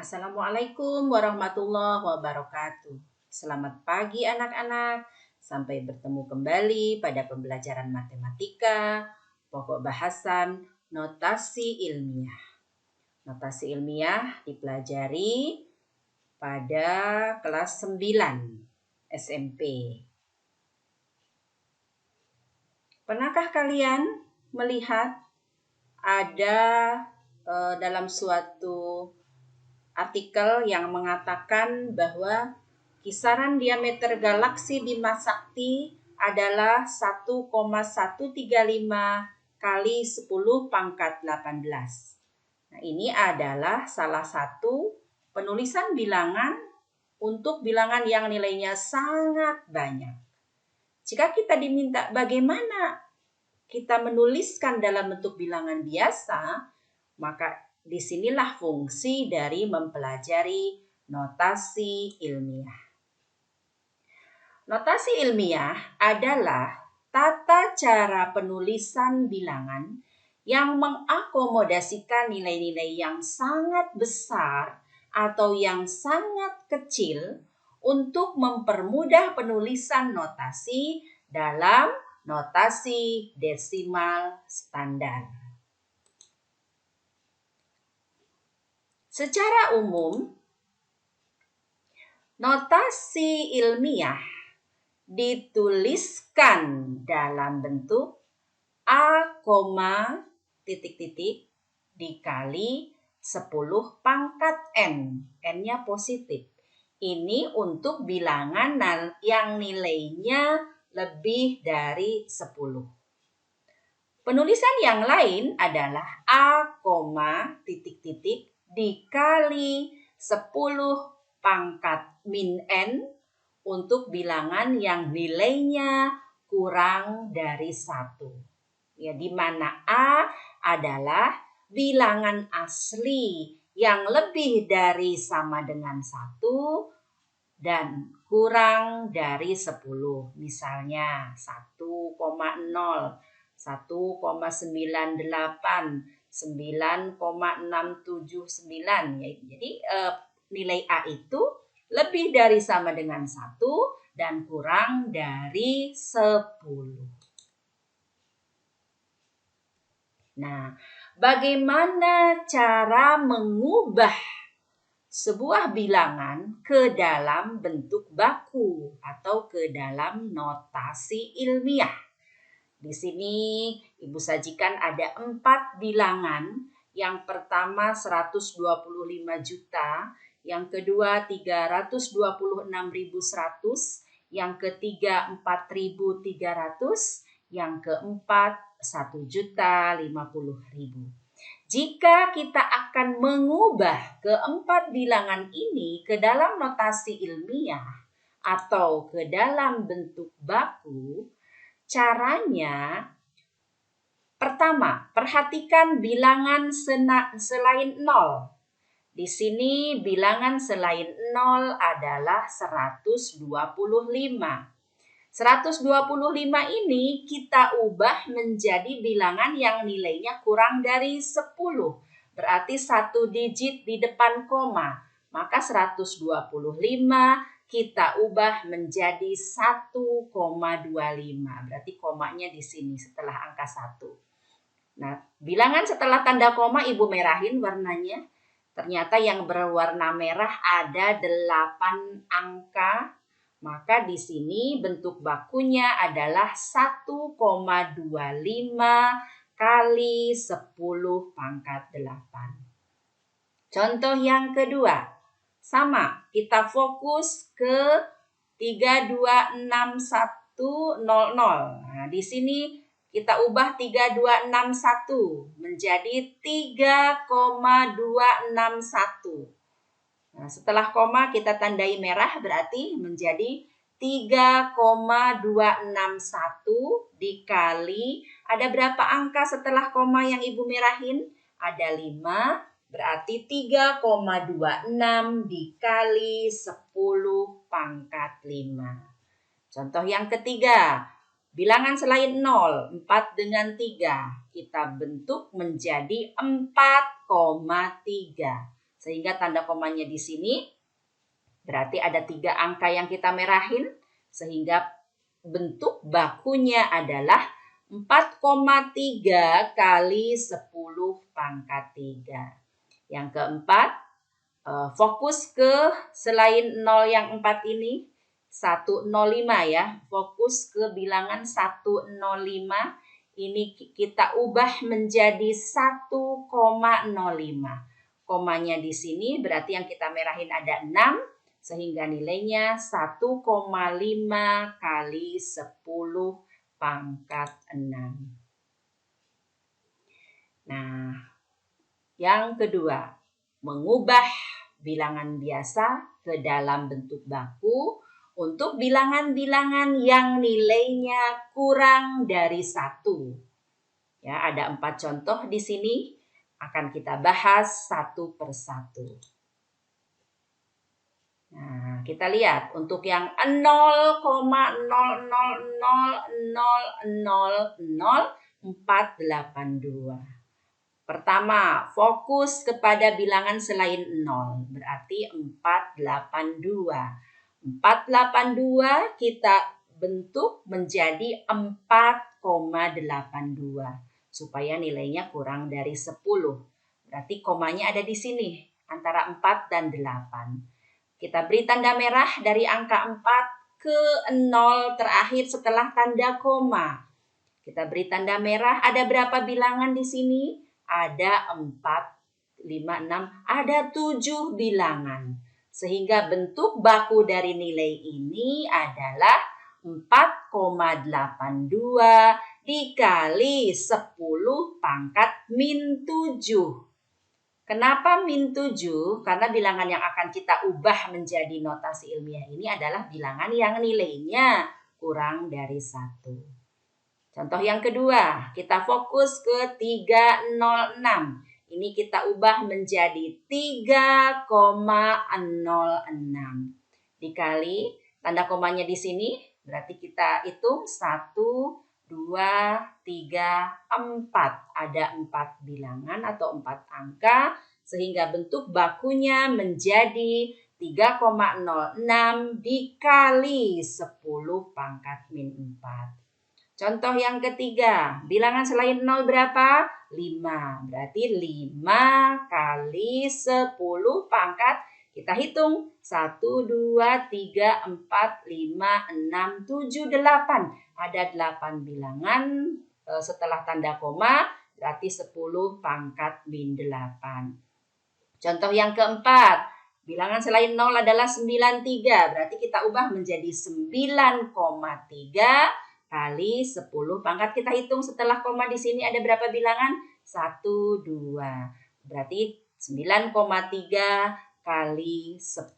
Assalamualaikum warahmatullahi wabarakatuh. Selamat pagi anak-anak. Sampai bertemu kembali pada pembelajaran matematika, pokok bahasan notasi ilmiah. Notasi ilmiah dipelajari pada kelas 9 SMP. Pernahkah kalian melihat ada dalam suatu artikel yang mengatakan bahwa kisaran diameter galaksi Bima Sakti adalah 1,135 kali 10 pangkat 18. Nah, ini adalah salah satu penulisan bilangan untuk bilangan yang nilainya sangat banyak. Jika kita diminta bagaimana kita menuliskan dalam bentuk bilangan biasa, maka disinilah fungsi dari mempelajari notasi ilmiah. Notasi ilmiah adalah tata cara penulisan bilangan yang mengakomodasikan nilai-nilai yang sangat besar atau yang sangat kecil untuk mempermudah penulisan notasi dalam notasi desimal standar. Secara umum, notasi ilmiah dituliskan dalam bentuk A, dikali 10 pangkat N. N-nya positif. Ini untuk bilangan yang nilainya lebih dari 10. Penulisan yang lain adalah A, dikali 10 pangkat min N untuk bilangan yang nilainya kurang dari 1. Ya, di mana A adalah bilangan asli yang lebih dari sama dengan 1 dan kurang dari 10. Misalnya 1,0, 1,98, 9,679. Jadi nilai A itu lebih dari sama dengan 1 dan kurang dari 10. Nah, bagaimana cara mengubah sebuah bilangan ke dalam bentuk baku atau ke dalam notasi ilmiah? Di sini Ibu sajikan ada 4 bilangan. Yang pertama 125 juta, yang kedua 326.100, yang ketiga 4.300, yang keempat 1.050.000. Jika kita akan mengubah keempat bilangan ini ke dalam notasi ilmiah atau ke dalam bentuk baku, caranya, pertama, perhatikan bilangan selain 0. Di sini bilangan selain 0 adalah 125. 125 ini kita ubah menjadi bilangan yang nilainya kurang dari 10. Berarti 1 digit di depan koma. Maka 125 kita ubah menjadi 1,25. Berarti komanya di sini setelah angka 1. Nah, bilangan setelah tanda koma Ibu merahin warnanya. Ternyata yang berwarna merah ada 8 angka. Maka di sini bentuk bakunya adalah 1,25 kali 10 pangkat 8. Contoh yang kedua. Sama, kita fokus ke 326100. Nah, di sini kita ubah 3261 menjadi 3,261. Nah, setelah koma kita tandai merah berarti menjadi 3,261 dikali, ada berapa angka setelah koma yang Ibu merahin? Ada 5. Berarti 3,26 dikali 10 pangkat 5. Contoh yang ketiga, bilangan selain 0, 4 dengan 3. Kita bentuk menjadi 4,3. Sehingga tanda komanya di sini berarti ada 3 angka yang kita merahin, sehingga bentuk bakunya adalah 4,3 kali 10 pangkat 3. Yang keempat, fokus ke selain 0 yang 4 ini, 105 ya. Fokus ke bilangan 105. Ini kita ubah menjadi 1,05. Komanya di sini berarti yang kita merahin ada 6, sehingga nilainya 1,5 kali 10 pangkat 6. Nah, yang kedua, mengubah bilangan biasa ke dalam bentuk baku untuk bilangan-bilangan yang nilainya kurang dari 1. Ya, ada 4 contoh di sini. Akan kita bahas satu persatu. Nah, kita lihat untuk yang 0,00000482. Pertama, fokus kepada bilangan selain 0, berarti 482. 482 kita bentuk menjadi 4,82 supaya nilainya kurang dari 10. Berarti komanya ada di sini antara 4 dan 8. Kita beri tanda merah dari angka 4 ke 0 terakhir setelah tanda koma. Kita beri tanda merah, ada berapa bilangan di sini? Ada 4, 5, 6, ada 7 bilangan. Sehingga bentuk baku dari nilai ini adalah 4,82 dikali 10 pangkat min 7. Kenapa min 7? Karena bilangan yang akan kita ubah menjadi notasi ilmiah ini adalah bilangan yang nilainya kurang dari 1. Contoh yang kedua, kita fokus ke 306. Ini kita ubah menjadi 3,06. Dikali tanda komanya di sini, berarti kita hitung 1, 2, 3, 4. Ada 4 bilangan atau 4 angka, sehingga bentuk bakunya menjadi 3,06 dikali 10 pangkat min 4. Contoh yang ketiga, bilangan selain 0 berapa? 5. Berarti 5 kali 10 pangkat, kita hitung. 1, 2, 3, 4, 5, 6, 7, 8. Ada 8 bilangan setelah tanda koma, berarti 10 pangkat min 8. Contoh yang keempat, bilangan selain 0 adalah 93. Berarti kita ubah menjadi 9,3 kali 10 pangkat, kita hitung setelah koma di sini ada berapa bilangan? 1, 2. Berarti 9,3 kali 10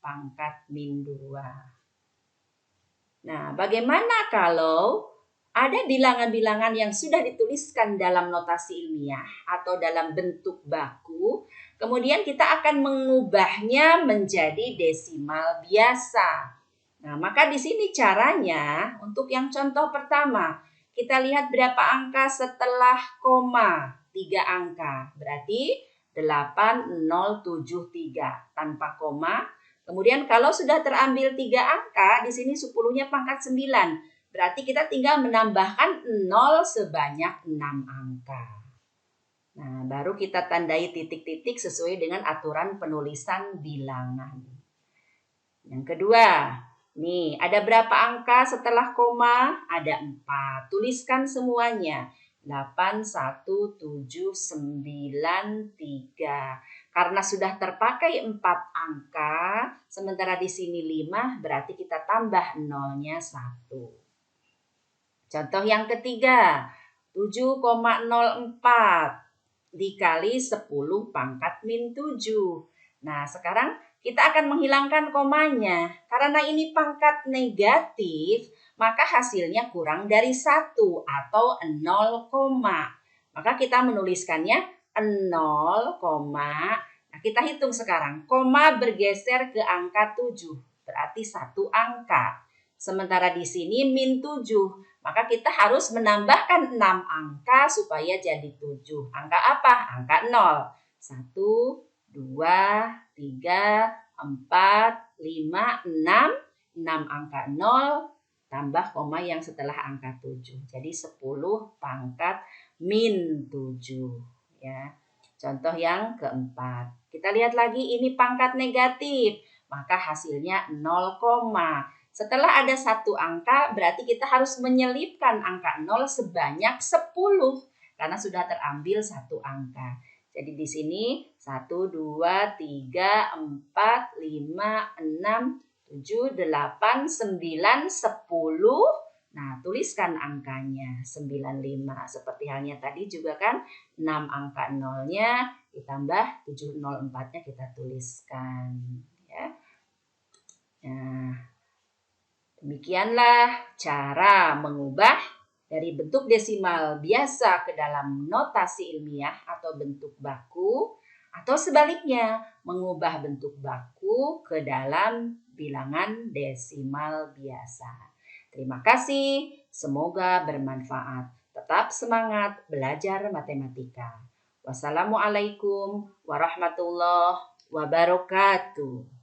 pangkat min 2. Nah, bagaimana kalau ada bilangan-bilangan yang sudah dituliskan dalam notasi ilmiah atau dalam bentuk baku, kemudian kita akan mengubahnya menjadi desimal biasa. Nah, maka di sini caranya untuk yang contoh pertama, kita lihat berapa angka setelah koma, 3 angka. Berarti 8073 tanpa koma. Kemudian kalau sudah terambil 3 angka, di sini 10-nya pangkat 9. Berarti kita tinggal menambahkan 0 sebanyak 6 angka. Nah, baru kita tandai titik-titik sesuai dengan aturan penulisan bilangan. Yang kedua, nih, ada berapa angka setelah koma? Ada 4. Tuliskan semuanya. 8, 1, 7, 9, 3. Karena sudah terpakai 4 angka, sementara di sini 5, berarti kita tambah 0-nya 1. Contoh yang ketiga, 7,04 dikali 10 pangkat min 7. Nah, sekarang kita akan menghilangkan komanya. Karena ini pangkat negatif, maka hasilnya kurang dari 1 atau 0, maka kita menuliskannya 0, nah kita hitung sekarang. Koma bergeser ke angka 7, berarti 1 angka. Sementara di sini min 7, maka kita harus menambahkan 6 angka supaya jadi 7. Angka apa? Angka 0. 1, 2, 3, 4, 5, 6. 6 angka 0 tambah koma yang setelah angka 7. Jadi 10 pangkat min 7. Ya. Contoh yang keempat. Kita lihat lagi ini pangkat negatif. Maka hasilnya 0, setelah ada satu angka berarti kita harus menyelipkan angka 0 sebanyak 10. Karena sudah terambil satu angka. Jadi di sini 1, 2, 3, 4, 5, 6, 7, 8, 9, 10. Nah, tuliskan angkanya 95. Seperti halnya tadi juga kan 6 angka 0-nya ditambah 704-nya kita tuliskan. Ya. Nah, demikianlah cara mengubah dari bentuk desimal biasa ke dalam notasi ilmiah atau bentuk baku, atau sebaliknya mengubah bentuk baku ke dalam bilangan desimal biasa. Terima kasih, semoga bermanfaat. Tetap semangat belajar matematika. Wassalamualaikum warahmatullahi wabarakatuh.